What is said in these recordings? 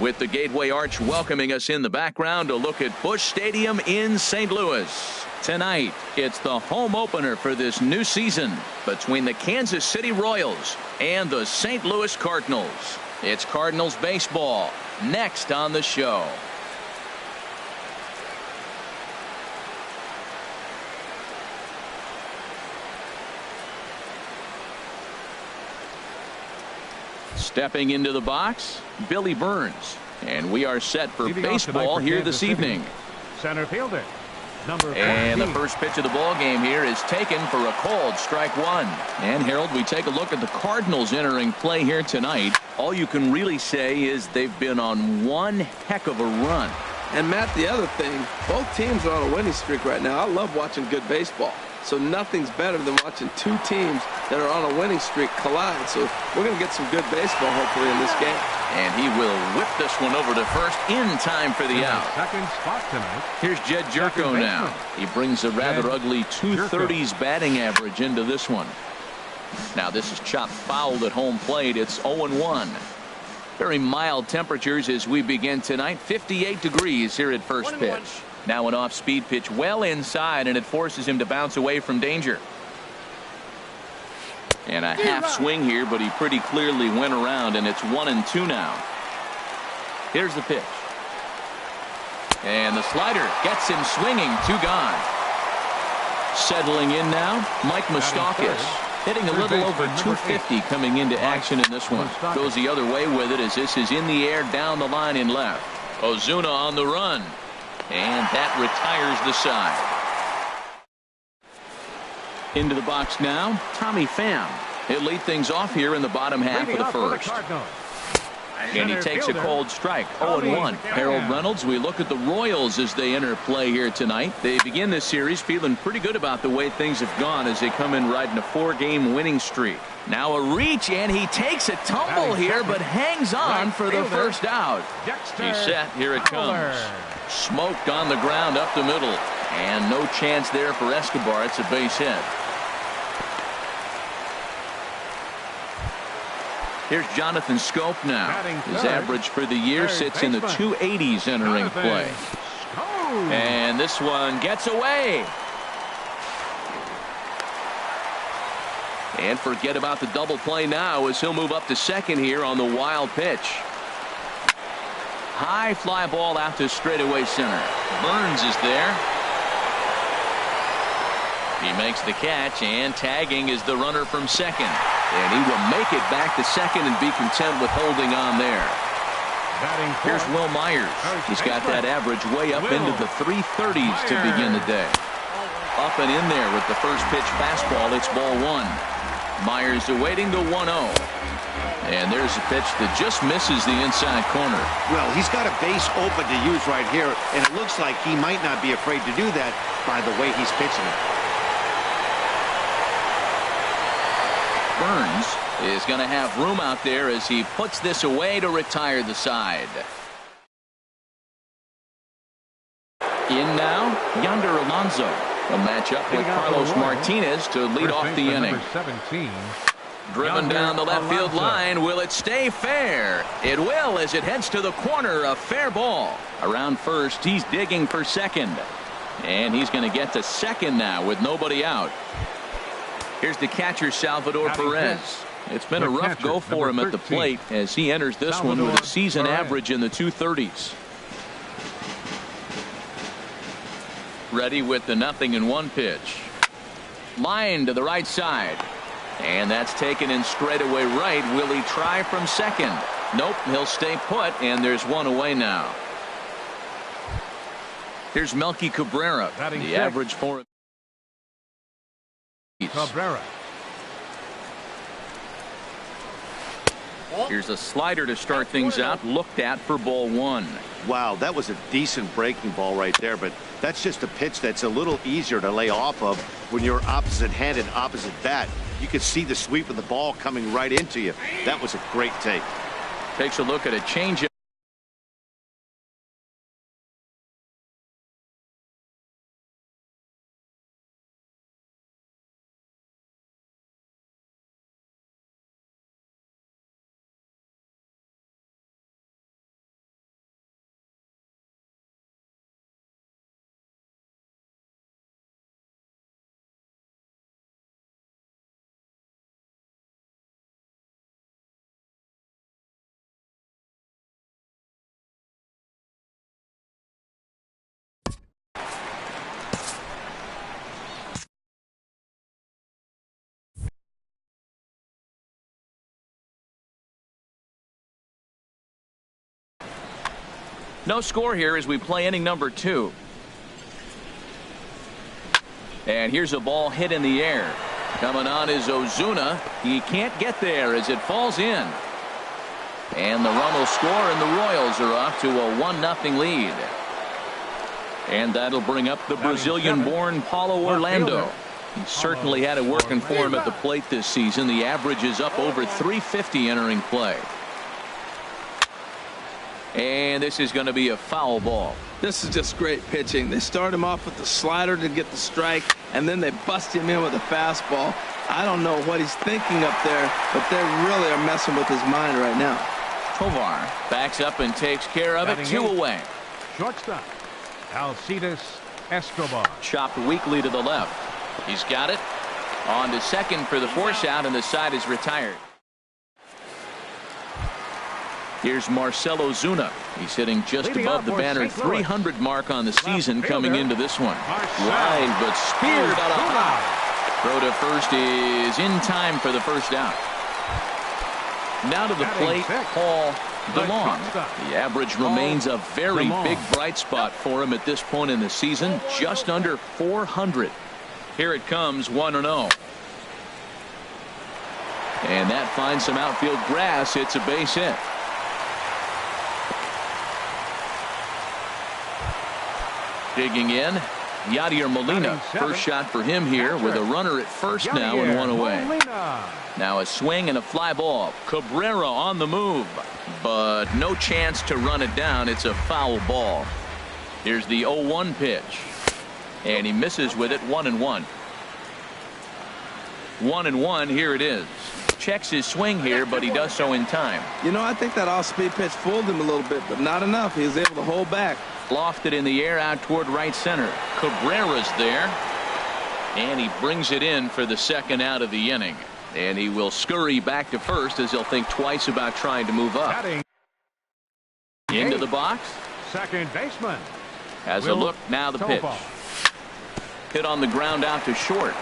with the Gateway Arch welcoming us in the background to look at Busch Stadium in St. Louis. Tonight, it's the home opener for this new season between the Kansas City Royals and the St. Louis Cardinals. It's Cardinals baseball next on the show. Stepping into the box, Billy Burns. And we are set for baseball here this evening. Center fielder, number 14. And the first pitch of the ball game here is taken for a called strike one. And Harold, we take a look at the Cardinals entering play here tonight. All you can really say is they've been on one heck of a run. And Matt, the other thing, both teams are on a winning streak right now. I love watching good baseball. So nothing's better than watching two teams that are on a winning streak collide. So we're going to get some good baseball hopefully in this game. And he will whip this one over to first in time for the out. Second spot tonight. Here's Jed Jerko now. He brings a rather ugly 230s batting average into this one. Now this is chopped foul at home plate. It's 0-1. Very mild temperatures as we begin tonight. 58 degrees here at first pitch. Now an off-speed pitch well inside, and it forces him to bounce away from danger. And a half swing here, but he pretty clearly went around, and it's 1-2 now. Here's the pitch. And the slider gets him swinging. 2 gone. Settling in now, Mike Moustakas. Hitting a little over 250 coming into action in this one. Goes the other way with it as this is in the air down the line in left. Ozuna on the run. And that retires the side. Into the box now, Tommy Pham. He'll lead things off here in the bottom half of the first. And he takes a cold strike. 0-1. Harold Reynolds, we look at the Royals as they enter play here tonight. They begin this series feeling pretty good about the way things have gone as they come in riding a 4-game winning streak. Now a reach, and he takes a tumble here, but hangs on for the first out. He's set. Here it comes. Smoked on the ground up the middle. And no chance there for Escobar. It's a base hit. Here's Jonathan Schoop now. His average for the year sits in the 280s entering play. And this one gets away. And forget about the double play now as he'll move up to second here on the wild pitch. High fly ball out to straightaway center. Burns is there. He makes the catch, and tagging is the runner from second. And he will make it back to second and be content with holding on there. Here's Will Myers. He's got that average way up into the 330s to begin the day. Up and in there with the first pitch fastball. It's ball one. Myers awaiting the 1-0. And there's a pitch that just misses the inside corner. Well, he's got a base open to use right here, and it looks like he might not be afraid to do that by the way he's pitching it. Burns is going to have room out there as he puts this away to retire the side. In now, Yonder Alonso. A matchup with Carlos Martinez to lead off the inning. 17. Driven down the left field line. Will it stay fair? It will as it heads to the corner. A fair ball. Around first, he's digging for second. And he's going to get to second now with nobody out. Here's the catcher, Salvador Perez. It's been a rough go for him at the plate as he enters this one with a season average in the 230s. Ready with the 0-1 pitch. Line to the right side. And that's taken in straightaway right. Will he try from second? Nope, he'll stay put, and there's one away now. Here's Melky Cabrera. The average for him. Cabrera. Here's a slider to start things out. Looked at for ball one. Wow, that was a decent breaking ball right there, but that's just a pitch that's a little easier to lay off of when you're opposite handed, opposite bat. You could see the sweep of the ball coming right into you. That was a great take. Takes a look at a changeup. No score here as we play inning number 2. And here's a ball hit in the air. Coming on is Ozuna. He can't get there as it falls in. And the run will score, and the Royals are off to a 1-0 lead. And that'll bring up the Brazilian-born Paulo Orlando. He certainly had it working for him at the plate this season. The average is up over 350 entering play. And this is going to be a foul ball. This is just great pitching. They start him off with the slider to get the strike, and then they bust him in with a fastball. I don't know what he's thinking up there, but they really are messing with his mind right now. Tovar backs up and takes care of it. 2 away. Shortstop, Alcides Escobar. Chopped weakly to the left. He's got it. On to second for the force out, and the side is retired. Here's Marcell Ozuna. He's hitting just above the banner 300 mark on the season coming into this one. Line, but speared out of high. Throw to first is in time for the first out. Now to the plate, Paul DeLong. The average remains a very big bright spot for him at this point in the season, just under 400. Here it comes, 1-0. And that finds some outfield grass. It's a base hit. Digging in, Yadier Molina. First shot for him here with a runner at first now and 1 away. Now a swing and a fly ball. Cabrera on the move, but no chance to run it down. It's a foul ball. Here's the 0-1 pitch, and he misses with it. 1-1. 1-1. Here it is. Checks his swing here, but he does so in time. You know, I think that off-speed pitch fooled him a little bit, but not enough. He was able to hold back. Lofted in the air out toward right center. Cabrera's there, and he brings it in for the second out of the inning. And he will scurry back to first as he'll think twice about trying to move up. Into the box. Second baseman. Has a look. Now the pitch. Hit on the ground out to short.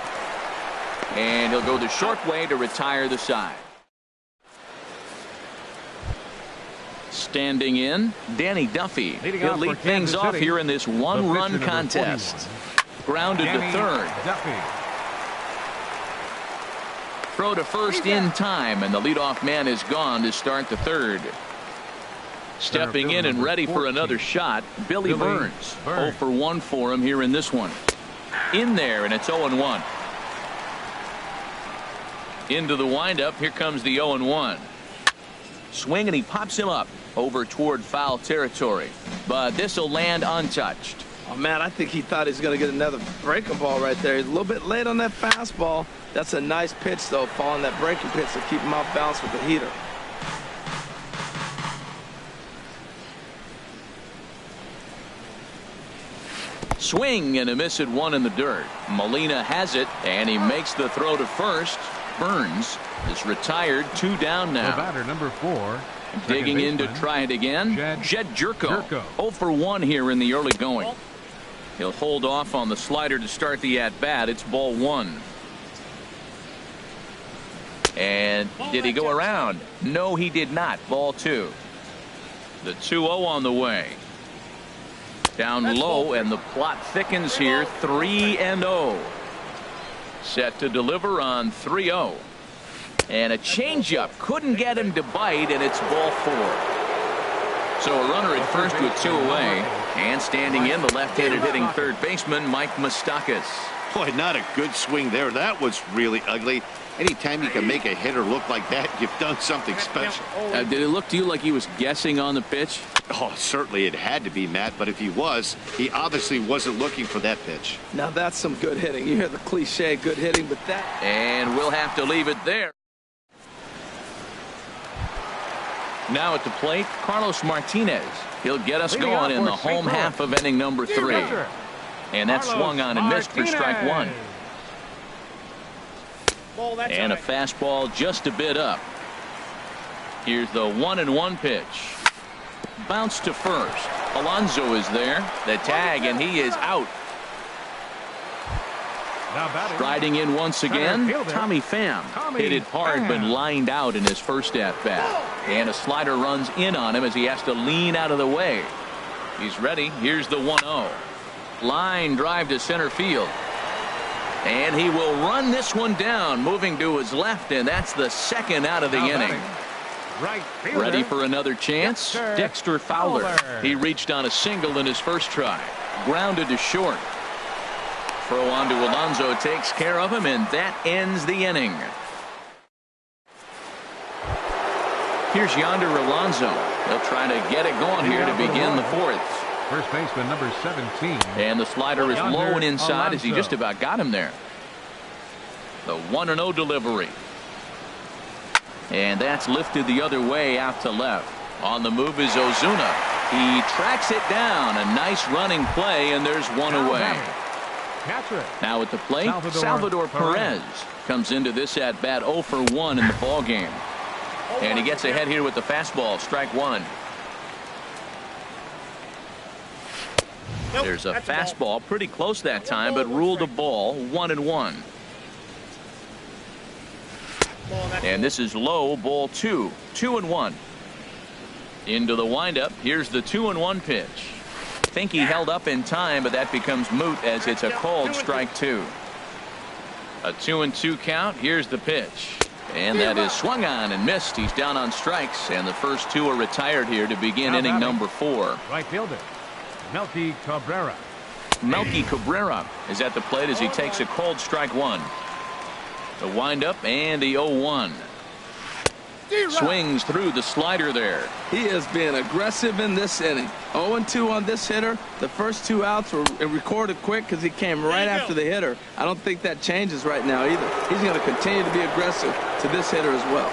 And he'll go the short way to retire the side. Standing in, Danny Duffy. He'll lead things off here in this one-run contest. Grounded to third. Throw to first in time, and the leadoff man is gone to start the third. Stepping in and ready for another shot, Billy Burns. 0 for 1 for him here in this one. In there, and it's 0-1. Into the windup. Here comes the 0-1. Swing, and he pops him up over toward foul territory, but this will land untouched. Oh man, I think he thought he was going to get another breaking ball right there. He's a little bit late on that fastball. That's a nice pitch though, following that breaking pitch to keep him off balance with the heater. Swing and a miss at 1 in the dirt. Molina has it, and he makes the throw to first. Burns is retired. 2 down now. The batter, number 4. Digging in to try it again. Jed Jerko. 0 for 1 here in the early going. He'll hold off on the slider to start the at-bat. It's ball 1. And did he go around? No, he did not. Ball 2. The 2-0 on the way. Down low, and the plot thickens here. 3-0. Set to deliver on 3-0. And a changeup couldn't get him to bite, and it's ball 4. So a runner at first with 2 away, and standing in, the left-handed hitting third baseman Mike Moustakas. Boy, not a good swing there. That was really ugly. Anytime you can make a hitter look like that, you've done something special. Did it look to you like he was guessing on the pitch? Oh, certainly it had to be, Matt, but if he was, he obviously wasn't looking for that pitch. Now that's some good hitting. You hear the cliche, good hitting, but that... And we'll have to leave it there. Now at the plate, Carlos Martinez. He'll get us going in the home half of inning number 3. And that swung on and missed for strike 1. And a fastball just a bit up. Here's the 1-1 pitch. Bounce to first. Alonso is there. The tag, and he is out. Striding in once again, Tommy Pham. Hit it hard, but lined out in his first at-bat. And a slider runs in on him as he has to lean out of the way. He's ready. Here's the 1-0. Line drive to center field. And he will run this one down, moving to his left, and that's the second out of the inning. Right fielder. Ready for another chance? Dexter Fowler. He reached on a single in his first try. Grounded to short. Throw on to Alonso takes care of him, and that ends the inning. Here's Yonder Alonso. They'll try to get it going here to begin the fourth. First baseman number 17. And the slider is low and inside as he just about got him there. The 1-0 delivery. And that's lifted the other way out to left. On the move is Ozuna. He tracks it down. A nice running play, and there's one away. Now at the plate, Salvador Perez comes into this at bat 0 for 1 in the ball game. And he gets ahead here with the fastball. Strike one. There's a fastball pretty close that time, but ruled a ball. 1-1. And this is low, ball 2. 2-1. Into the windup. Here's the 2-1 pitch. Think he held up in time, but that becomes moot as it's a called strike 2. A 2-2 count. Here's the pitch. And that is swung on and missed. He's down on strikes, and the first two are retired here to begin inning number 4. Right fielder Melky Cabrera. Melky Cabrera is at the plate as he takes a called strike 1. The windup and the 0-1. Swings through the slider there. He is being aggressive in this inning. 0-2 on this hitter. The first 2 outs were recorded quick because he came right after the hitter. I don't think that changes right now either. He's going to continue to be aggressive to this hitter as well.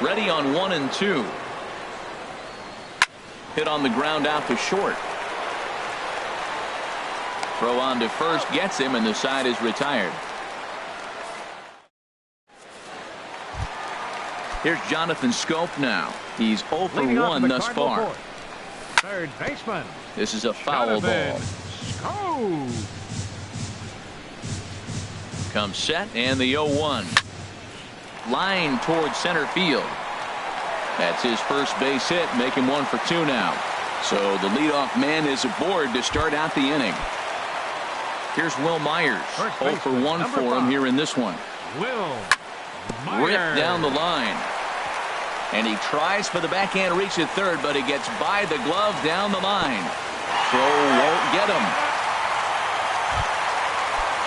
Ready on 1-2. Hit on the ground out to short. Throw on to first gets him, and the side is retired. Here's Jonathan Schoop now. He's 0 for 1 thus far. Third baseman. This is a foul ball. Schoop. Comes set, and the 0-1. Line towards center field. That's his first base hit, make him 1 for 2 now. So the leadoff man is aboard to start out the inning. Here's Will Myers. 0 for 1 for him here in this one. Will Myers. Ripped down the line. And he tries for the backhand reach at third, but he gets by the glove down the line. Throw won't get him.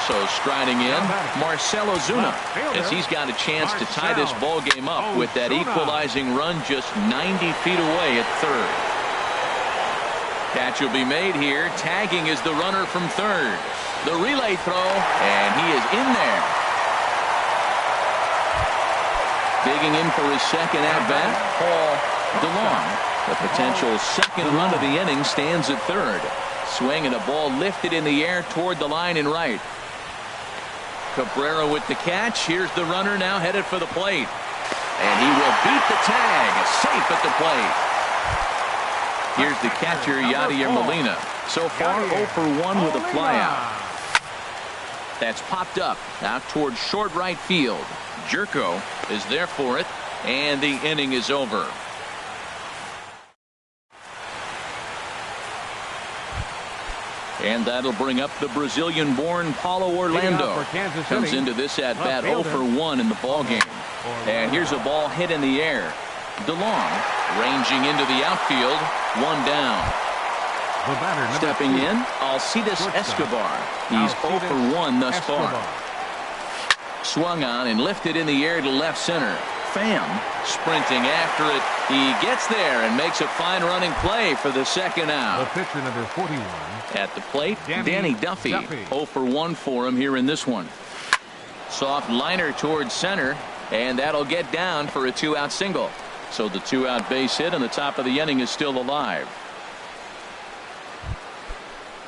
So striding in, Marcell Ozuna, as he's got a chance to tie this ball game up with that equalizing run just 90 feet away at third. Catch will be made here. Tagging is the runner from third. The relay throw, and he is in there. Digging in for his second at-bat, Paul DeLong. The potential second run of the inning stands at third. Swing and a ball lifted in the air toward the line and right. Cabrera with the catch. Here's the runner now headed for the plate. And he will beat the tag. Safe at the plate. Here's the catcher, Yadier Molina. So far, 0 for 1 with a flyout. That's popped up out towards short right field. Jerko is there for it, and the inning is over. And that'll bring up the Brazilian-born Paulo Orlando. Comes into this at-bat 0 for 1 in the ballgame. And here's a ball hit in the air. DeLong ranging into the outfield. 1 down. Stepping in, Alcides Escobar. He's 0 for 1 thus far. Swung on and lifted in the air to left center. Pham sprinting after it. He gets there and makes a fine running play for the second out. The pitcher number 41. At the plate, Danny Duffy. 0 for 1 for him here in this one. Soft liner towards center, and that'll get down for a 2-out single. So the 2-out base hit on the top of the inning is still alive.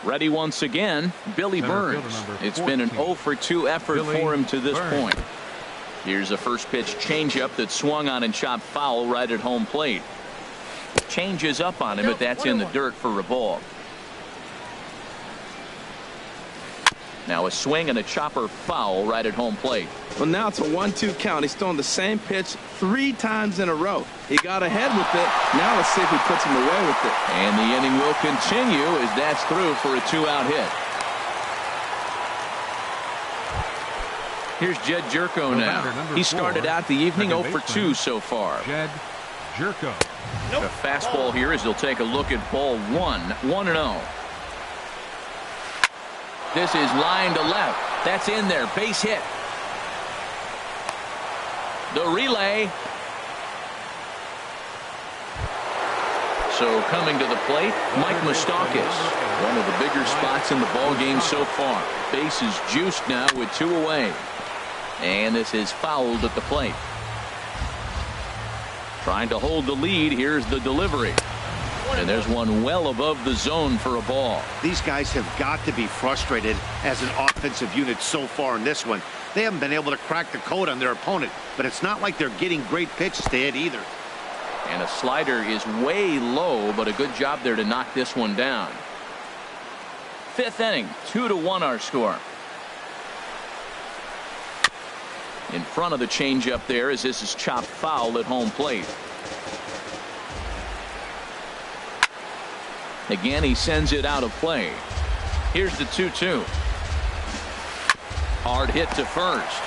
Ready once again, Billy Burns. It's been an 0 for 2 effort for him to this point. Here's a first pitch changeup that swung on and chopped foul right at home plate. Changes up on him, but that's in the dirt for a ball. Now a swing and a chopper foul right at home plate. Well, now it's a 1-2 count. He's throwing the same pitch 3 times in a row. He got ahead with it. Now let's see if he puts him away with it. And the inning will continue as that's through for a 2-out hit. Here's Jed Jerko now. He started out the evening 0 for 2 so far. Jed Jerko. The fastball here as he'll take a look at ball 1. 1-0. This is line to left. That's in there. Base hit. The relay. So coming to the plate, Mike Moustakas. One of the bigger spots in the ball game so far. Base is juiced now with 2 away. And this is fouled at the plate. Trying to hold the lead. Here's the delivery. And there's one well above the zone for a ball. These guys have got to be frustrated as an offensive unit so far in this one. They haven't been able to crack the code on their opponent, but it's not like they're getting great pitches to hit either. And a slider is way low, but a good job there to knock this one down. 5th inning, 2-1 our score. In front of the changeup there as this is chopped foul at home plate. Again, he sends it out of play. Here's the 2-2. Hard hit to first.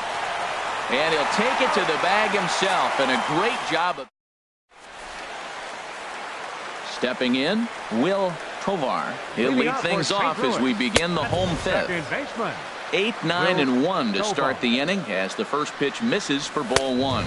And he'll take it to the bag himself, and a great job of stepping in. Will Tovar. He'll lead things off as we begin the home 5th. 8, 9, and 1 to start the inning as the first pitch misses for ball 1.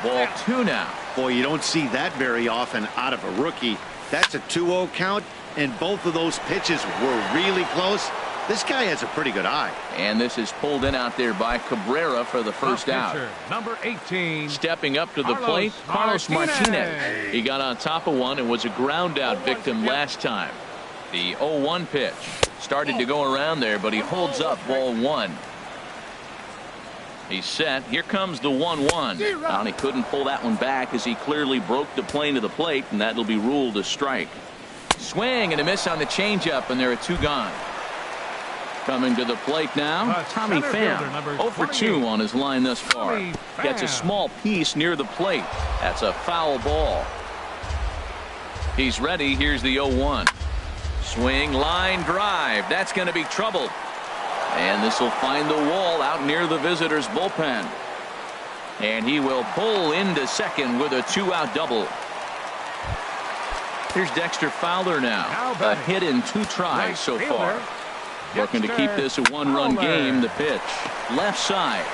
Ball 2 now. Boy, you don't see that very often out of a rookie. That's a 2-0 count, and both of those pitches were really close. This guy has a pretty good eye. And this is pulled in out there by Cabrera for the first out. Number 18. Stepping up to the plate, Carlos Martinez. He got on top of one and was a ground out victim last time. The 0-1 pitch started to go around there, but he holds up ball 1. He's set. Here comes the 1-1. And he couldn't pull that one back as he clearly broke the plane of the plate, and that'll be ruled a strike. Swing and a miss on the changeup, and there are 2 gone. Coming to the plate now, Tommy Pham. 0 for 2 on his line thus far. Gets a small piece near the plate. That's a foul ball. He's ready. Here's the 0-1. Swing, line drive. That's going to be trouble. And this will find the wall out near the visitors' bullpen. And he will pull into second with a 2-out double. Here's Dexter Fowler now. A hit in 2 tries so far. Looking to keep this a 1-run game. The pitch. Left side.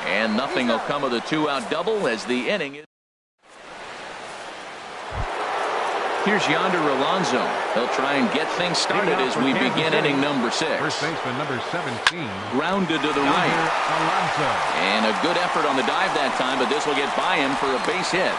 And nothing will come of the 2-out double as the inning is. Here's Yonder Alonso. He'll try and get things started as we begin inning number 6. First baseman number 17. Grounded to the right. And a good effort on the dive that time, but this will get by him for a base hit.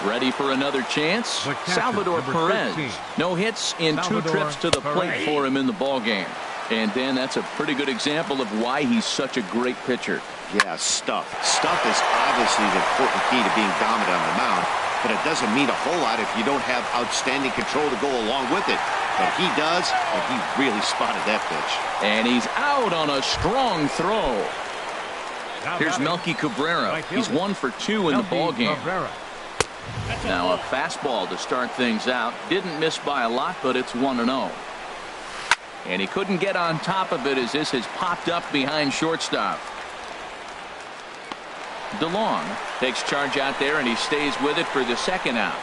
Ready for another chance. Salvador Perez. No hits in 2 trips to the plate for him in the ballgame. And Dan, that's a pretty good example of why he's such a great pitcher. Yeah, stuff. Stuff is obviously the important key to being dominant on the mound, but it doesn't mean a whole lot if you don't have outstanding control to go along with it. But he does, and he really spotted that pitch. And he's out on a strong throw. Here's Melky Cabrera. He's 1 for 2 in the ballgame. Now a fastball to start things out. Didn't miss by a lot, but it's 1-0. And he couldn't get on top of it as this has popped up behind shortstop. DeLong takes charge out there, and he stays with it for the 2nd out.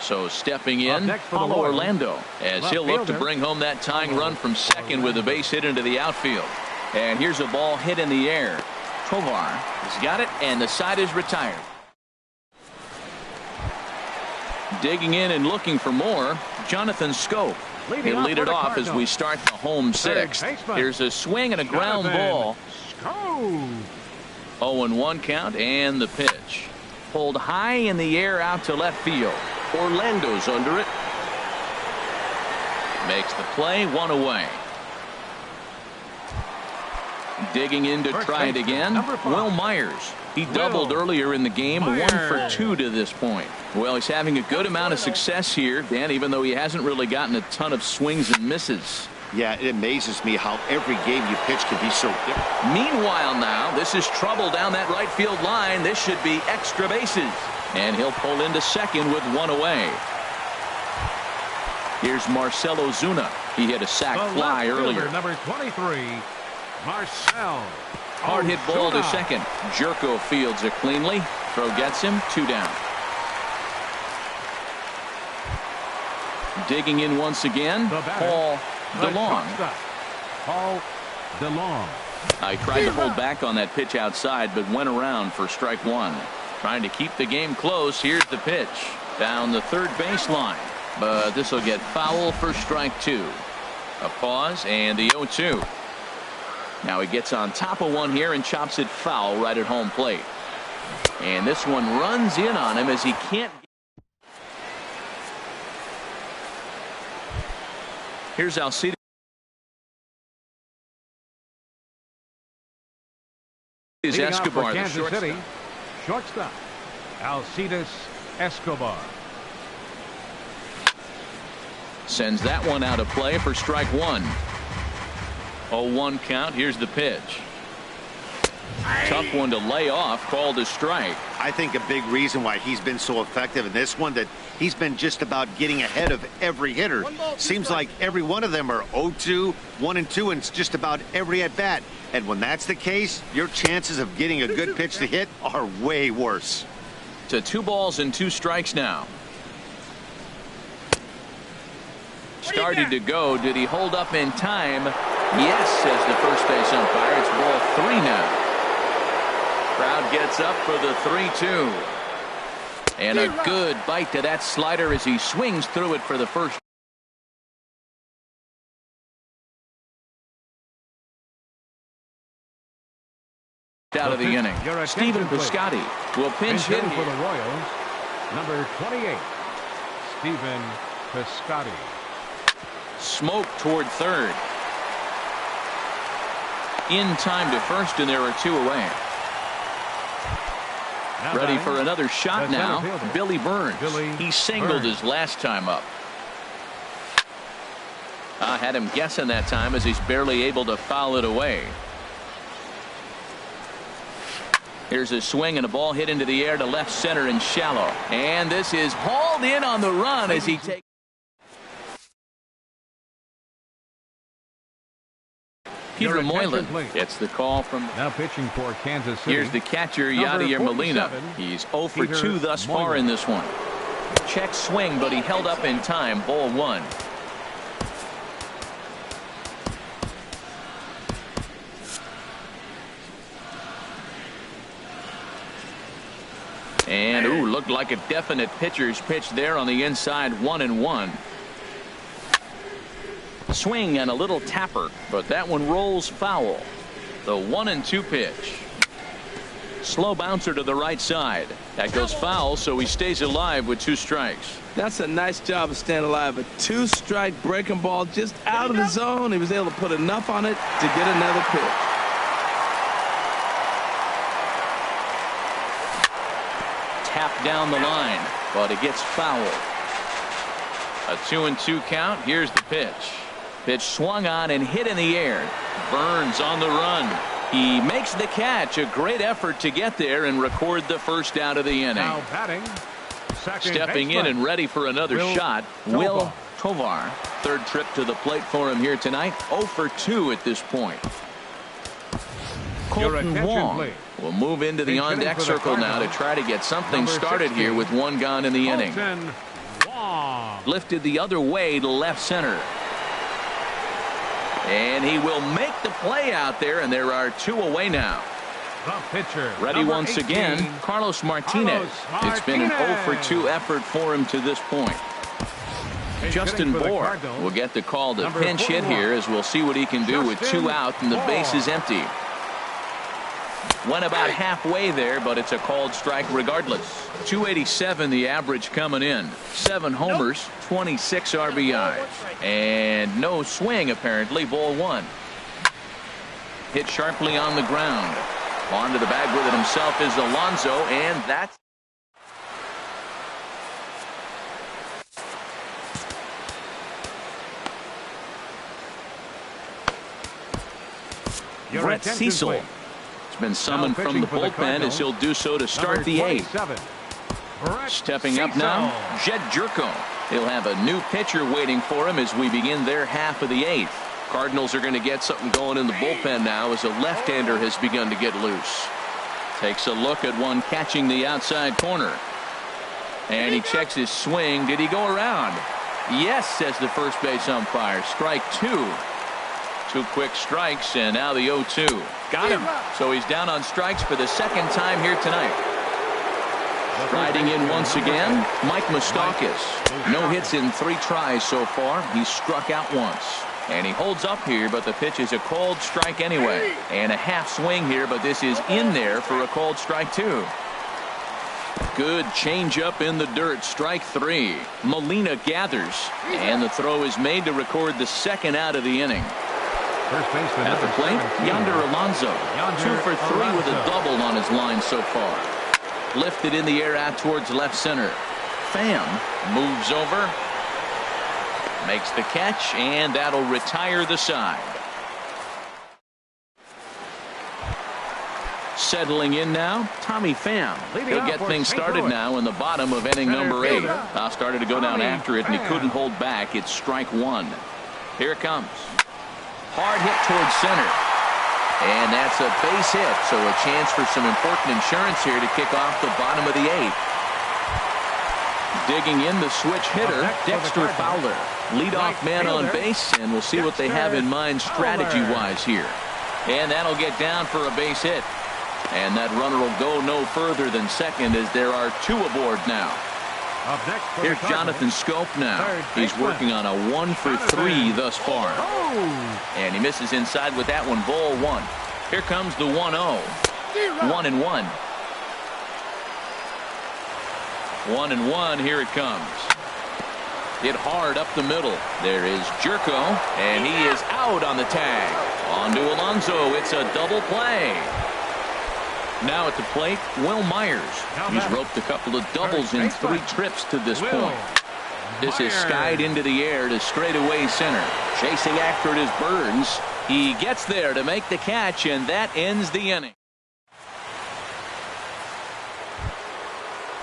So stepping in, Paulo Orlando, as he'll look to bring home that tying run from second with a base hit into the outfield. And here's a ball hit in the air. Tovar has got it, and the side is retired. Digging in and looking for more, Jonathan Schoop. He'll lead it off as we start the home 6th. Here's a swing and a ground ball. 0-1 count, and the pitch. Pulled high in the air out to left field. Orlando's under it. Makes the play, 1 away. Digging in to try it again, Will Myers. He doubled earlier in the game, 1 for 2 to this point. Well, he's having a good amount of success here, Dan, even though he hasn't really gotten a ton of swings and misses. Yeah, it amazes me how every game you pitch can be so different. Meanwhile now, this is trouble down that right field line. This should be extra bases. And he'll pull into second with 1 away. Here's Marcell Ozuna. He hit a sac fly earlier. Number 23, Marcell. Hard hit ball to second. Jerko fields it cleanly. Throw gets him, 2 down. Digging in once again, Paul DeLong. Paul DeLong. I tried to hold back on that pitch outside, but went around for strike 1. Trying to keep the game close. Here's the pitch. Down the third baseline. But this will get foul for strike 2. A pause and the 0-2. Now he gets on top of one here and chops it foul right at home plate. And this one runs in on him as he can't. Here's Alcides Escobar, the shortstop. City, shortstop, Alcides Escobar. Sends that one out of play for strike 1. 0-1 count. Here's the pitch. Tough one to lay off, called a strike. I think a big reason why he's been so effective in this one, that he's been just about getting ahead of every hitter. Seems like every one of them are 0-2, 1-2, and it's just about every at bat. And when that's the case, your chances of getting a good pitch to hit are way worse. To 2 balls and 2 strikes now. Started to go. Did he hold up in time? Yes, says the first base umpire. It's ball 3 now. Crowd gets up for the 3-2. And a good bite to that slider as he swings through it for the first. Out of the inning. Stephen Piscotty will pinch hit for the Royals. Number 28, Stephen Piscotty. Smoke toward third. In time to first, and there are 2 away. Now ready for another shot now. Billy Burns. He singled his last time up. I had him guessing that time as he's barely able to foul it away. Here's a swing and a ball hit into the air to left center and shallow. And this is hauled in on the run as he takes. Peter Moylan gets the call from. Now pitching for Kansas City. Here's the catcher, Yadier Molina. He's 0 for 2 thus far in this one. Check swing, but he held up in time. Ball 1. And looked like a definite pitcher's pitch there on the inside. 1-1. Swing and a little tapper, but that one rolls foul. The 1-2 pitch. Slow bouncer to the right side. That goes foul, so he stays alive with 2 strikes. That's a nice job of staying alive. A 2-strike breaking ball just out of the zone. He was able to put enough on it to get another pitch. Tapped down the line, but it gets foul. A 2-2 count. Here's the pitch. Pitch swung on and hit in the air. Burns on the run. He makes the catch. A great effort to get there and record the first out of the inning. Now batting, stepping in and ready for another shot, Will Tovar. Third trip to the plate for him here tonight. 0 for 2 at this point. Colton Wong will move into the on-deck circle now to try to get something started here with 1 gone in the inning. Lifted the other way to left center. And he will make the play out there, and there are 2 away now. The pitcher, ready once again, Carlos Martinez. It's been an 0 for 2 effort for him to this point. Justin Bour will get the call to pinch hit here, as we'll see what he can do with 2 out and the base is empty. Went about halfway there, but it's a called strike regardless. 287 the average coming in. 7 homers, 26 RBI. And no swing apparently. Ball 1. hit sharply on the ground. Onto the bag with it himself is Alonso, and that's Brett Cecil has been summoned from the bullpen as he'll do so to start the 8th. Stepping up now, Jed Jerko. He'll have a new pitcher waiting for him as we begin their half of the 8th. Cardinals are going to get something going in the bullpen now as a left-hander has begun to get loose. Takes a look at one catching the outside corner. And he checks his swing. Did he go around? Yes, says the first base umpire. Strike 2. 2 quick strikes, and now the 0-2. Got him. So he's down on strikes for the second time here tonight. Riding in once again, Mike Moustakas. No hits in 3 tries so far. He's struck out once. And he holds up here, but the pitch is a called strike anyway. And a half swing here, but this is in there for a called strike 2. Good changeup in the dirt. Strike 3. Molina gathers, and the throw is made to record the second out of the inning. First baseman at the plate, Yonder Alonso. 2 for 3 with a double on his line so far. Lifted in the air out towards left center. Pham moves over, makes the catch, and that'll retire the side. Settling in now, Tommy Pham. He'll get things started now in the bottom of inning number 8. Started to go down after it, and he couldn't hold back. It's strike 1. Here it comes. Hard hit towards center. And that's a base hit, so a chance for some important insurance here to kick off the bottom of the 8th. Digging in the switch hitter, Dexter Fowler. Leadoff man on base, and we'll see what they have in mind strategy-wise here. And that'll get down for a base hit. And that runner will go no further than second as there are 2 aboard now. Here's Jonathan Schoop now. He's working on a 1 for 3 thus far. And he misses inside with that one. Ball 1. Here comes the 1-0. 1-1. 1-1. Here it comes. Hit hard up the middle. There is Jerko, and he is out on the tag. On to Alonso. It's a double play. Now at the plate, Will Myers. He's roped a couple of doubles in 3 trips to this point. This is skied into the air to straightaway center. Chasing after it is Burns. He gets there to make the catch, and that ends the inning.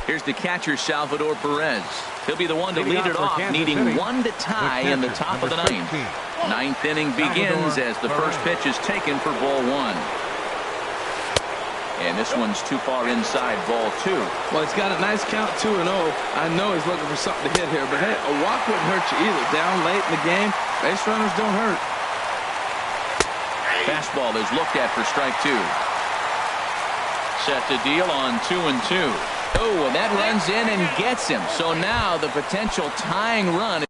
Here's the catcher, Salvador Perez. He'll be the one to lead it off, needing 1 to tie in the top of the 9th. 9th inning begins as the first pitch is taken for ball 1. And this one's too far inside, ball 2. Well, he's got a nice count, 2-0. I know he's looking for something to hit here, but hey, a walk wouldn't hurt you either. Down late in the game, base runners don't hurt. Fastball is looked at for strike 2. Set to deal on 2-2. Oh, and that runs in and gets him. So now the potential tying run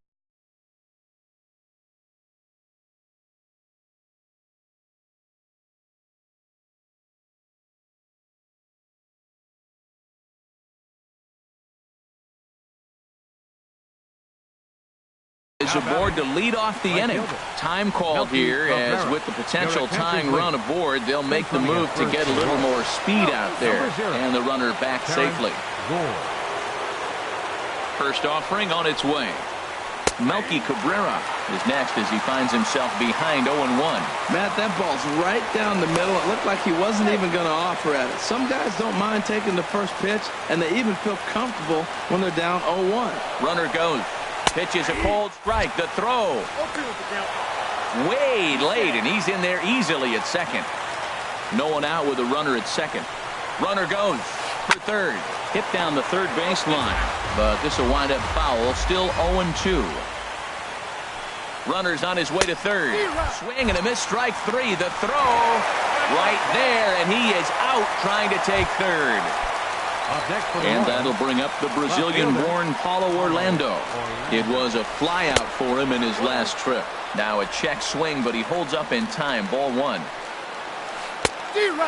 is aboard to lead off the inning. Time called here, as with the potential tying run aboard, they'll make the move to get a little more speed out there. And the runner back safely. First offering on its way. Melky Cabrera is next as he finds himself behind 0-1. Matt, that ball's right down the middle. It looked like he wasn't even going to offer at it. Some guys don't mind taking the first pitch, and they even feel comfortable when they're down 0-1. Runner goes. Pitch is a cold strike. The throw. Way late, and he's in there easily at second. No one out with a runner at second. Runner goes for third. Hit down the third baseline, but this will wind up foul. Still 0-2. Runner's on his way to third. Swing and a miss. Strike 3. The throw right there, and he is out trying to take third. And that'll bring up the Brazilian-born Paulo Orlando. It was a flyout for him in his last trip. Now a check swing, but he holds up in time. Ball 1.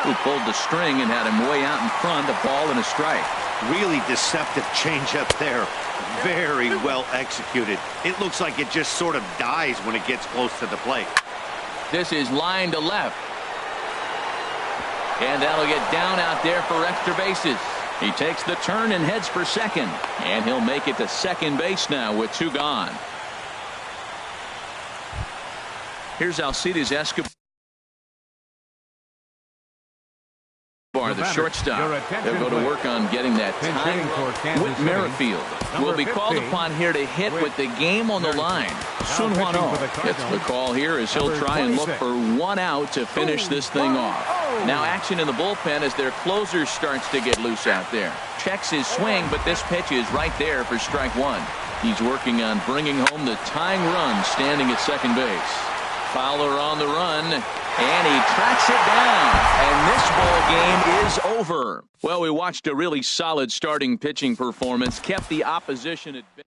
Who pulled the string and had him way out in front. A ball and a strike. Really deceptive changeup there. Very well executed. It looks like it just sort of dies when it gets close to the plate. This is line to left. And that'll get down out there for extra bases. He takes the turn and heads for second. And he'll make it to second base now with 2 gone. Here's Alcides Escobar, the shortstop. They'll go to work on getting that time. Whit Merrifield will be called upon here to hit with the game on the line. Sun Hwan-Oh gets the call here as he'll try and look for 1 out to finish this thing off. Now action in the bullpen as their closer starts to get loose out there. Checks his swing, but this pitch is right there for strike 1. He's working on bringing home the tying run standing at second base. Fowler on the run, and he tracks it down, and this ball game is over. Well, we watched a really solid starting pitching performance, kept the opposition at bay.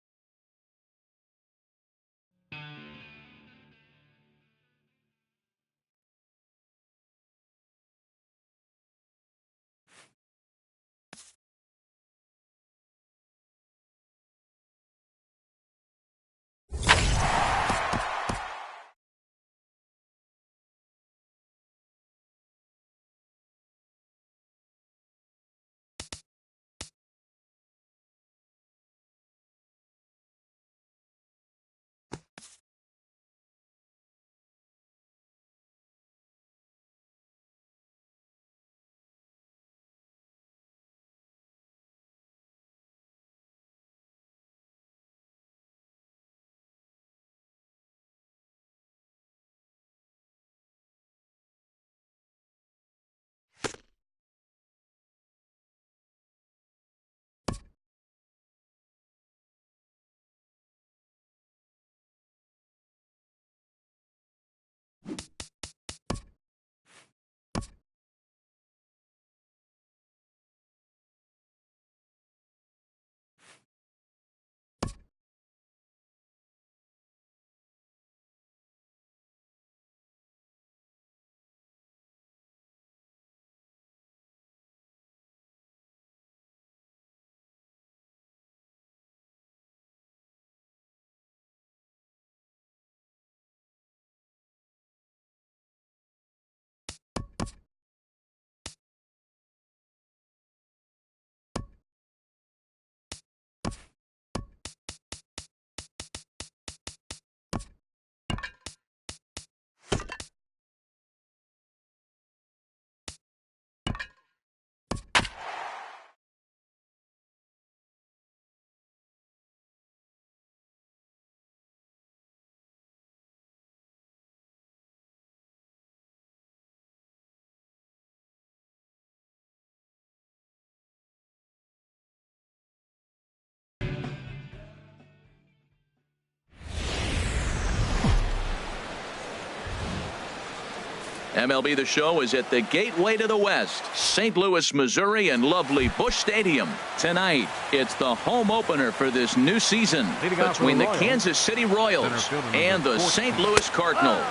MLB The Show is at the gateway to the West, St. Louis, Missouri, and lovely Busch Stadium. Tonight, it's the home opener for this new season between the Kansas City Royals and the St. Louis Cardinals.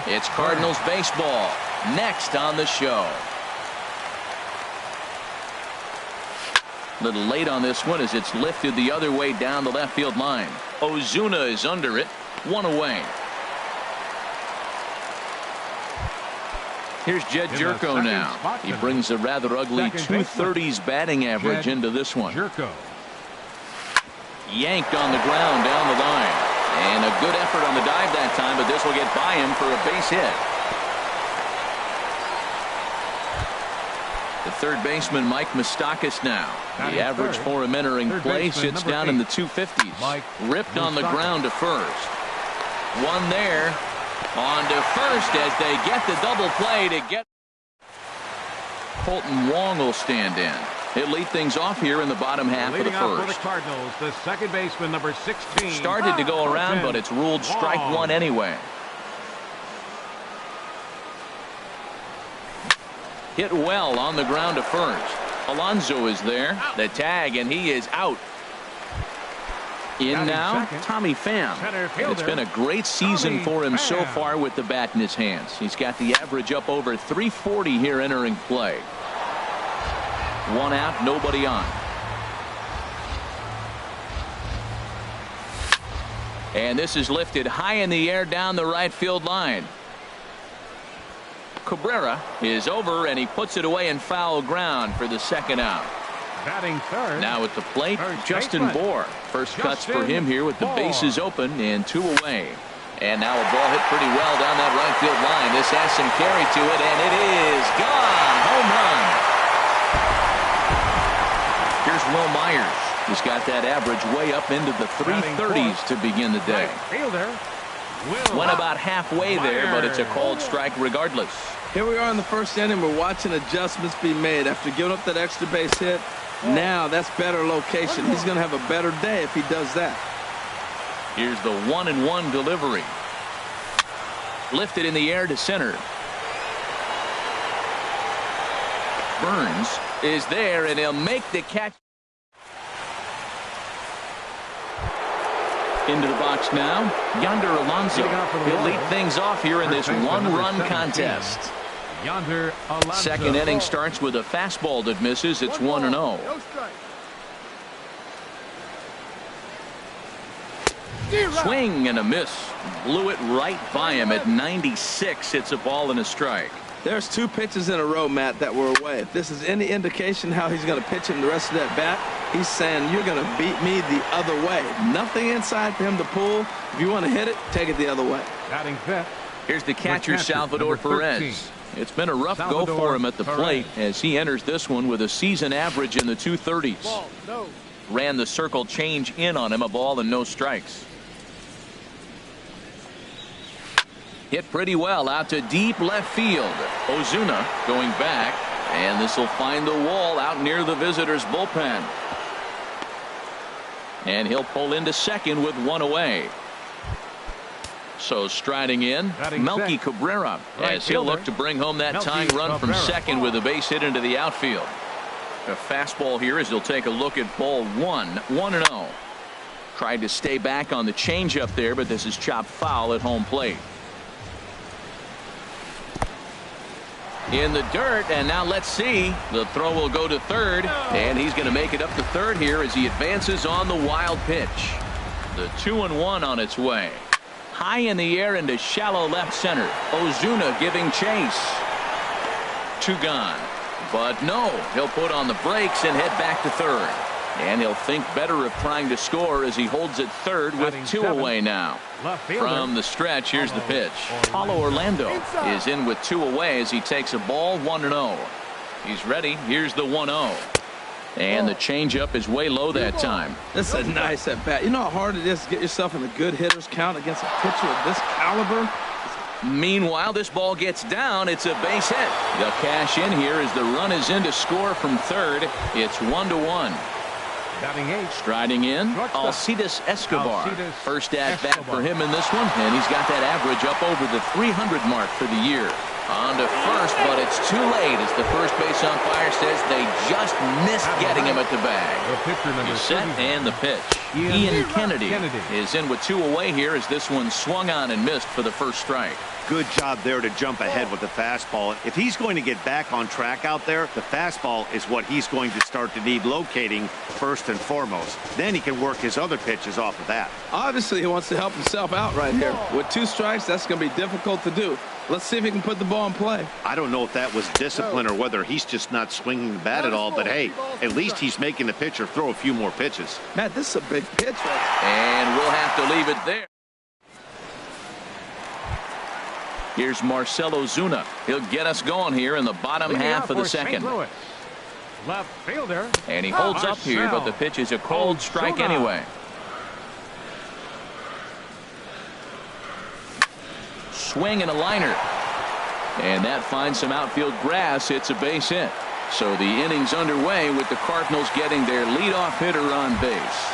It's Cardinals baseball next on the show. A little late on this one as it's lifted the other way down the left field line. Ozuna is under it, 1 away. Here's Jed Jerko now. He brings a rather ugly 230s batting average into this one. Yanked on the ground down the line. And a good effort on the dive that time, but this will get by him for a base hit. The third baseman, Mike Moustakas now. The average for him entering play sits down in the 250s. Ripped on the ground to first. One there. On to first as they get the double play to get. Colton Wong will stand in. He'll lead things off here in the bottom half of the first. For the Cardinals, the second baseman, number 16. Started to go around, but it's ruled strike 1 anyway. Hit well on the ground to first. Alonso is there. The tag, and he is out. In now, Tommy Pham. It's been a great season for him so far with the bat in his hands. He's got the average up over 340 here entering play. 1 out, nobody on. And this is lifted high in the air down the right field line. Cabrera is over, and he puts it away in foul ground for the second out. Batting third. Now at the plate, Justin Bour. First cuts for him here with the bases open and 2 away. And now a ball hit pretty well down that right field line. This has some carry to it, and it is gone. Home run. Here's Will Myers. He's got that average way up into the 330s to begin the day. Went about halfway there, but it's a called strike regardless. Here we are in the first inning. We're watching adjustments be made after giving up that extra base hit. Now that's better location. He's going to have a better day if he does that. Here's the 1-1 delivery. Lifted in the air to center. Burns is there, and he'll make the catch. Into the box now, Yonder Alonso. He'll lead things off here in this one-run contest. Yonder Alonso. Second inning starts with a fastball that misses. It's 1-0. Swing and a miss. Blew it right by him at 96. It's a ball and a strike. There's 2 pitches in a row, Matt, that were away. If this is any indication how he's going to pitch him the rest of that bat, he's saying you're going to beat me the other way. Nothing inside for him to pull. If you want to hit it, take it the other way. Batting fifth. Here's the catcher, Salvador Perez. It's been a rough go for him at the plate as he enters this one with a season average in the 230s. Ran the circle change in on him, a ball and no strikes. Hit pretty well out to deep left field. Ozuna going back, and this will find the wall out near the visitors' bullpen. And he'll pull into second with 1 away. So striding in, Melky Cabrera, as he'll look to bring home that tying run from second with a base hit into the outfield. A fastball here as he'll take a look at ball 1, 1-0. Tried to stay back on the changeup there, but this is chopped foul at home plate. In the dirt, and now let's see. The throw will go to third, and he's going to make it up to third here as he advances on the wild pitch. The 2-1 on its way. High in the air into shallow left center. Ozuna giving chase. 2 gone. But no, he'll put on the brakes and head back to third. And he'll think better of trying to score as he holds it third with 2 away now. From the stretch, here's the pitch. Paulo Orlando is in with 2 away as he takes a ball 1-0. He's ready. Here's the 1-0. And the changeup is way low that time. This is a nice at bat. You know how hard it is to get yourself in a good hitter's count against a pitcher of this caliber? Meanwhile, this ball gets down. It's a base hit. They'll cash in here as the run is in to score from third. It's 1-1. Batting 8. Striding in, Alcides Escobar. First at bat for him in this one, and he's got that average up over the 300 mark for the year. On to first, but it's too late as the first base umpire says they just missed getting him at the bag. He's set and the pitch. Ian Kennedy is in with 2 away here as this one swung on and missed for the first strike. Good job there to jump ahead with the fastball. If he's going to get back on track out there, the fastball is what he's going to start to need locating first and foremost. Then he can work his other pitches off of that. Obviously, he wants to help himself out right here. With 2 strikes, that's going to be difficult to do. Let's see if he can put the ball in play. I don't know if that was discipline or whether he's just not swinging the bat at all, but hey, at least he's making the pitcher throw a few more pitches. Matt, this is a big pitch right here. And we'll have to leave it there. Here's Marcell Ozuna. He'll get us going here in the bottom half of the second. Left fielder. And he holds up here, but the pitch is a cold strike anyway. Swing and a liner. And that finds some outfield grass. It's a base hit. So the inning's underway with the Cardinals getting their leadoff hitter on base.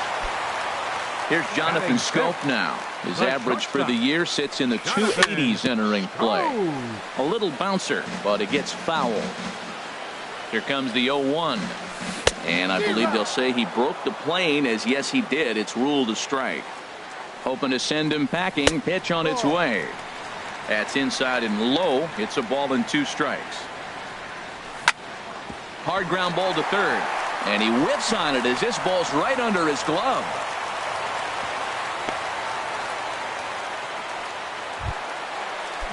Here's Jonathan Schoop now. His average for the year sits in the 280s entering play. A little bouncer, but it gets foul. Here comes the 0-1. And I believe they'll say he broke the plane, as yes he did. It's ruled a strike. Hoping to send him packing. Pitch on its way. That's inside and low. It's a ball and 2 strikes. Hard ground ball to third. And he whiffs on it as this ball's right under his glove.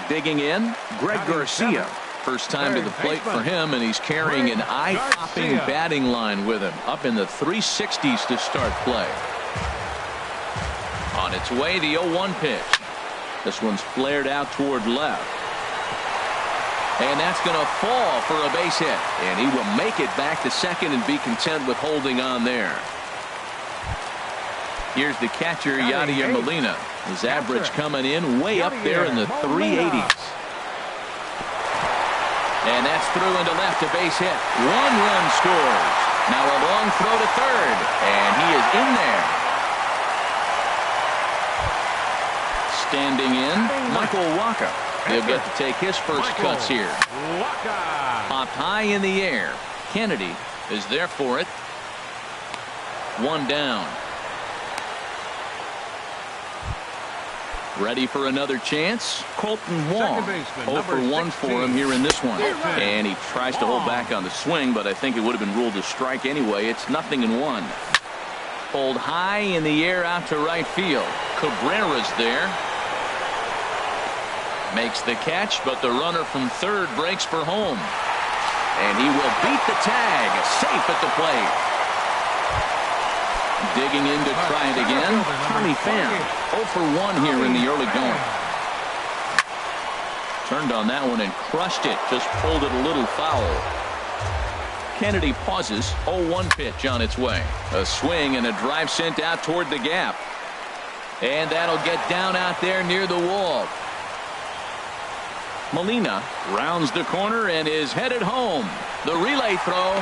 Digging in, Greg Garcia. First time to the plate for him, and he's carrying an eye-popping batting line with him, up in the 360s to start play. On its way, the 0-1 pitch. This one's flared out toward left. And that's going to fall for a base hit. And he will make it back to second and be content with holding on there. Here's the catcher, Yadier Molina. His average coming in way up there in the 380s. And that's through into left, a base hit. 1 run scores. Now a long throw to third. And he is in there. Standing in, Michael Wacha. He'll get to take his first cuts here. Popped high in the air. Kennedy is there for it. 1 down. Ready for another chance. Colton Wong. 0 for 1 for him here in this one. And he tries to hold back on the swing, but I think it would have been ruled a strike anyway. It's 0-1. Pulled high in the air out to right field. Cabrera's there. Makes the catch, but the runner from third breaks for home. And he will beat the tag. Safe at the plate. Digging in to try it again. Tommy Pham. 0 for 1 here in the early going. Turned on that one and crushed it. Just pulled it a little foul. Kennedy pauses. 0-1 pitch on its way. A swing and a drive sent out toward the gap. And that'll get down out there near the wall. Molina rounds the corner and is headed home. The relay throw.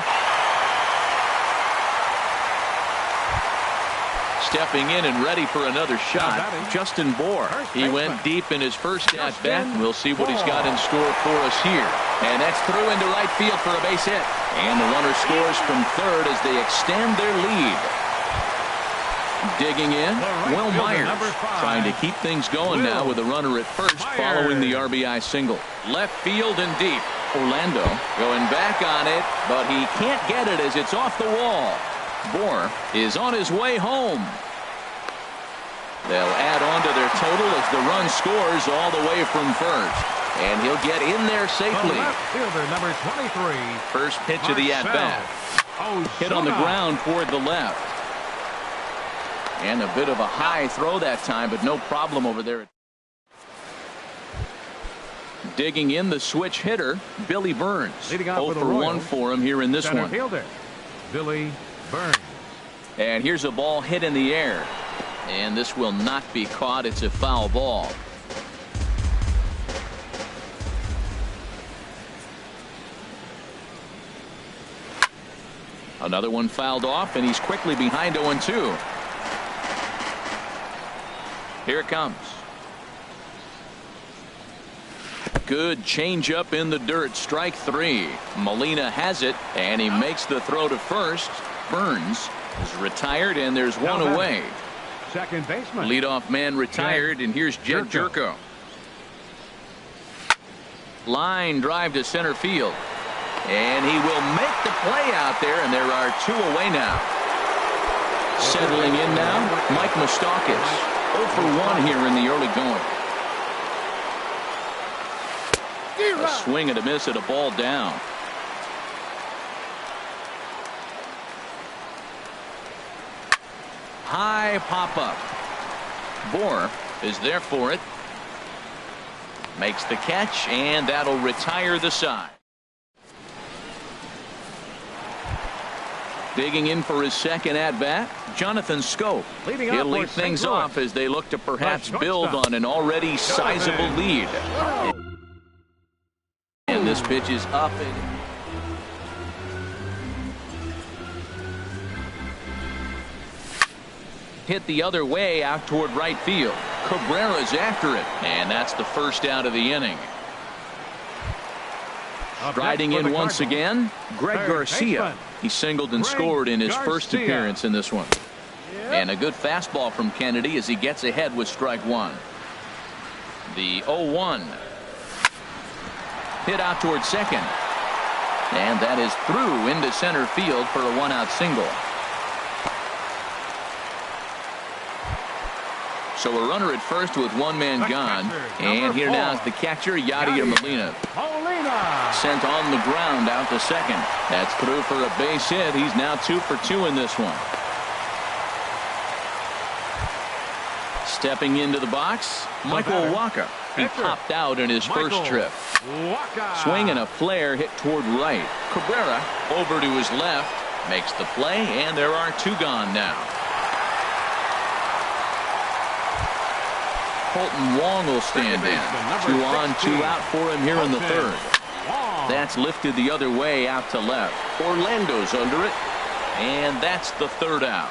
Stepping in and ready for another shot, Justin Bour. He went deep in his first at-bat. We'll see what he's got in store for us here. And that's through into right field for a base hit. And the runner scores from third as they extend their lead. Digging in, Will Myers trying to keep things going now with a runner at first following the RBI single. Left field and deep. Orlando going back on it, but he can't get it as it's off the wall. Bour is on his way home. They'll add on to their total as the run scores all the way from first. And he'll get in there safely. Fielder number 23. First pitch of the at-bat. Hit on the ground toward the left. And a bit of a high throw that time, but no problem over there. Digging in, the switch hitter, Billy Burns. 0 for 1 for him here in this one. Fielder, Billy Burns. And here's a ball hit in the air. And this will not be caught. It's a foul ball. Another one fouled off, and he's quickly behind 0-2. Here it comes. Good changeup in the dirt. Strike 3. Molina has it, and he makes the throw to first. Burns is retired, and there's one away. Second baseman. Leadoff man retired, and here's Jed Jerko. Line drive to center field. And he will make the play out there, and there are 2 away now. Settling in now, Mike Moustakas. 0 for 1 here in the early going. A swing and a miss at a ball down. High pop-up. Bour is there for it. Makes the catch, and that'll retire the side. Digging in for his second at-bat, Jonathan Schoop. He'll lead things off as they look to perhaps build on an already sizable lead. And this pitch is up. Hit the other way out toward right field. Cabrera's after it, and that's the first out of the inning. Striding in once again, Greg Garcia. He singled and scored in his first appearance in this one. And a good fastball from Kennedy as he gets ahead with strike 1. The 0-1. Hit out toward second. And that is through into center field for a 1-out single. So a runner at first with one man gone. And here now is the catcher, Yadier Molina. Sent on the ground out to second. That's through for a base hit. He's now 2 for 2 in this one. Stepping into the box, Michael Wacha. He popped out in his first trip. Swing and a flare hit toward right. Cabrera over to his left. Makes the play, and there are 2 gone now. Colton Wong will stand in. 2 on, 2 out for him here in the third. That's lifted the other way out to left. Orlando's under it, and that's the third out.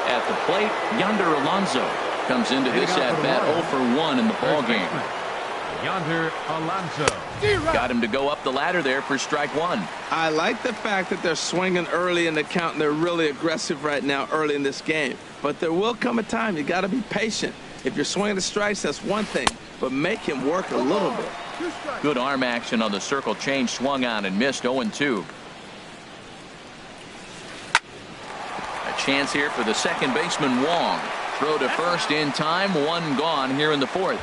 At the plate, Yonder Alonso comes into this at-bat 0 for 1 in the ballgame. Yonder Alonso. Got him to go up the ladder there for strike 1. I like the fact that they're swinging early in the count, and they're really aggressive right now early in this game. But there will come a time you got to be patient. If you're swinging the strikes, that's one thing, but make him work a little bit. Good arm action on the circle change, swung on and missed. 0-2. A chance here for the second baseman, Wong. Throw to first in time, 1 gone here in the fourth.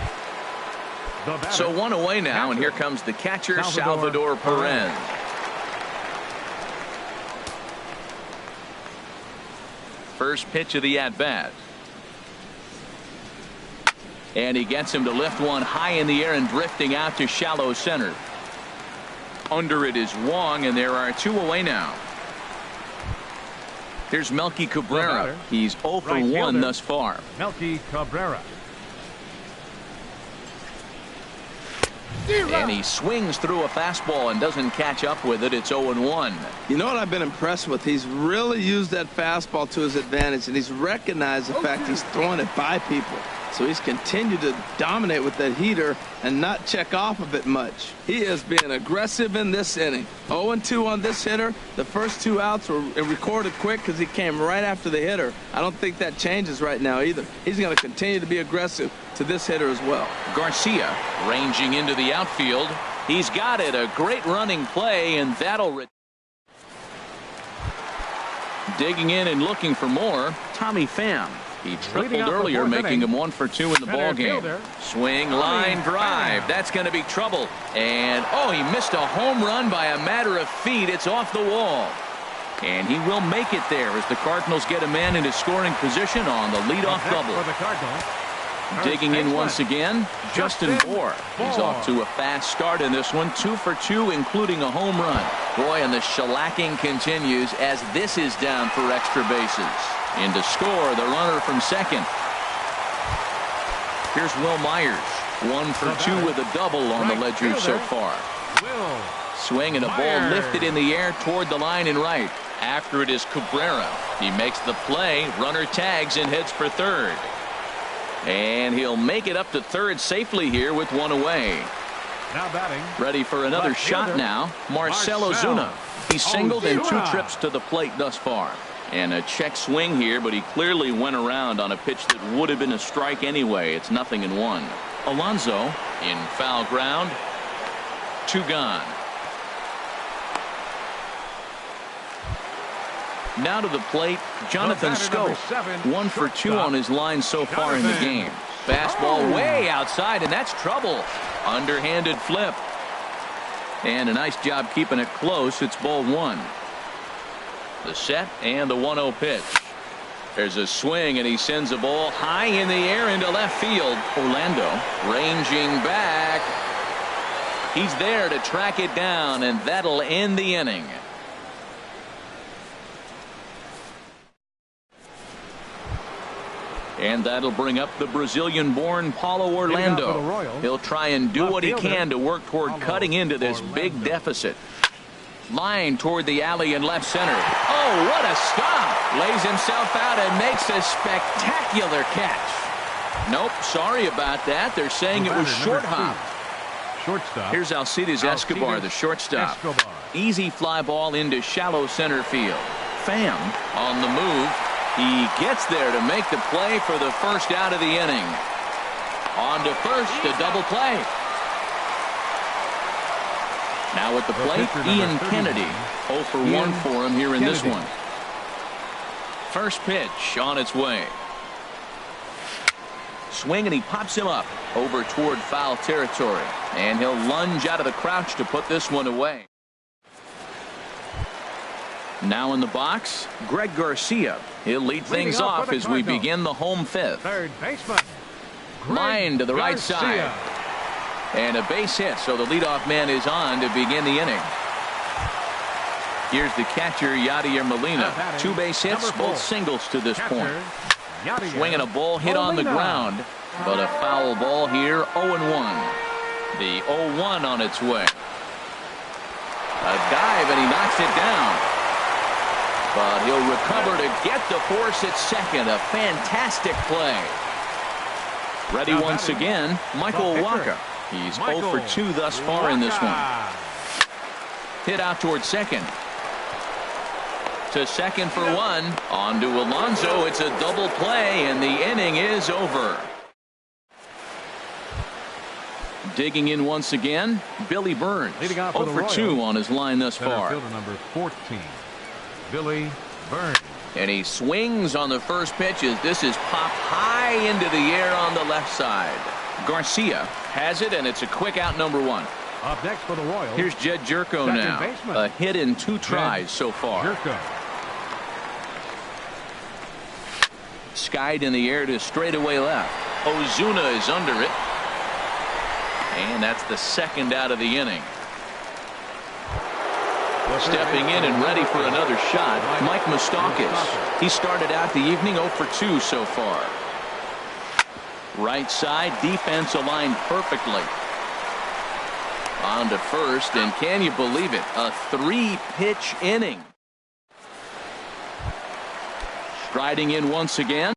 So 1 away now, and here comes the catcher, Salvador Perez. First pitch of the at-bat. And he gets him to lift one high in the air and drifting out to shallow center. Under it is Wong, and there are 2 away now. Here's Melky Cabrera. He's 0 for 1 thus far. Melky Cabrera. And he swings through a fastball and doesn't catch up with it. It's 0-1. You know what I've been impressed with? He's really used that fastball to his advantage, and he's recognized the fact he's throwing it by people. So he's continued to dominate with that heater and not check off of it much. He is being aggressive in this inning. 0-2 on this hitter. The first 2 outs were recorded quick because he came right after the hitter. I don't think that changes right now either. He's going to continue to be aggressive to this hitter as well. Garcia ranging into the outfield. He's got it. A great running play, and that'll... Digging in and looking for more, Tommy Pham. He tripled earlier, making him 1 for 2 in the ballgame. Swing, line, drive. That's going to be trouble. And, oh, he missed a home run by a matter of feet. It's off the wall. And he will make it there as the Cardinals get a man into scoring position on the leadoff double. Digging in once again, Justin Bour. He's off to a fast start in this one. 2 for 2, including a home run. Boy, and the shellacking continues as this is down for extra bases. In to score, the runner from second. Here's Will Myers. 1 for 2 with a double on the ledger so far. Swing and a ball lifted in the air toward the line and right. After it is Cabrera. He makes the play. Runner tags and heads for third. And he'll make it up to third safely here with 1 away. Now batting. Ready for another shot now. Marcell Ozuna. He's singled in 2 trips to the plate thus far. And a check swing here, but he clearly went around on a pitch that would have been a strike anyway. It's 0-1. Alonso in foul ground. 2 gone. Now to the plate, Jonathan Schoop. 1 for 2 on his line so far in the game. Fastball way outside, and that's trouble. Underhanded flip. And a nice job keeping it close. It's ball 1. The set and the 1-0 pitch. There's a swing, and he sends a ball high in the air into left field. Orlando ranging back. He's there to track it down, and that'll end the inning. And that'll bring up the Brazilian-born Paulo Orlando. He'll try and do what he can to work toward cutting into this big deficit. Line toward the alley in left center. Oh, what a stop! Lays himself out and makes a spectacular catch. Nope, sorry about that. They're saying it was short hop. Shortstop. Here's Alcides Escobar, the shortstop. Easy fly ball into shallow center field. Pham on the move. He gets there to make the play for the first out of the inning. On to first, a double play. Now at the plate, Ian Kennedy. 0 for 1 for him here in this one. First pitch on its way. Swing, and he pops him up over toward foul territory. And he'll lunge out of the crouch to put this one away. Now in the box, Greg Garcia. He'll lead things off as we begin the home fifth. Third baseman. Line to the right side. And a base hit, so the leadoff man is on to begin the inning. Here's the catcher, Yadier Molina. 2 base hits, both singles to this point. Swinging a ball hit on the ground, but a foul ball here, 0-1. The 0-1 on its way. A dive, and he knocks it down. But he'll recover to get the force at second. A fantastic play. Ready once again, Michael Wacha. He's 0 for 2 thus far in this one. Hit out towards second. To second for 1. On to Alonso. It's a double play, and the inning is over. Digging in once again, Billy Burns. 0 for 2 on his line thus far. Fielder number 14, Billy Burns. And he swings on the first pitch as this is popped high into the air on the left side. Garcia has it, and it's a quick out, number 1. Up next for the Royals. Here's Jed Jerko now. A hit in 2 tries so far. Jerko. Skied in the air to straightaway left. Ozuna is under it. And that's the second out of the inning. Stepping in and ready for another shot, Mike Moustakas. He started out the evening 0 for 2 so far. Right side, defense aligned perfectly. On to first, and can you believe it? A 3-pitch inning. Striding in once again,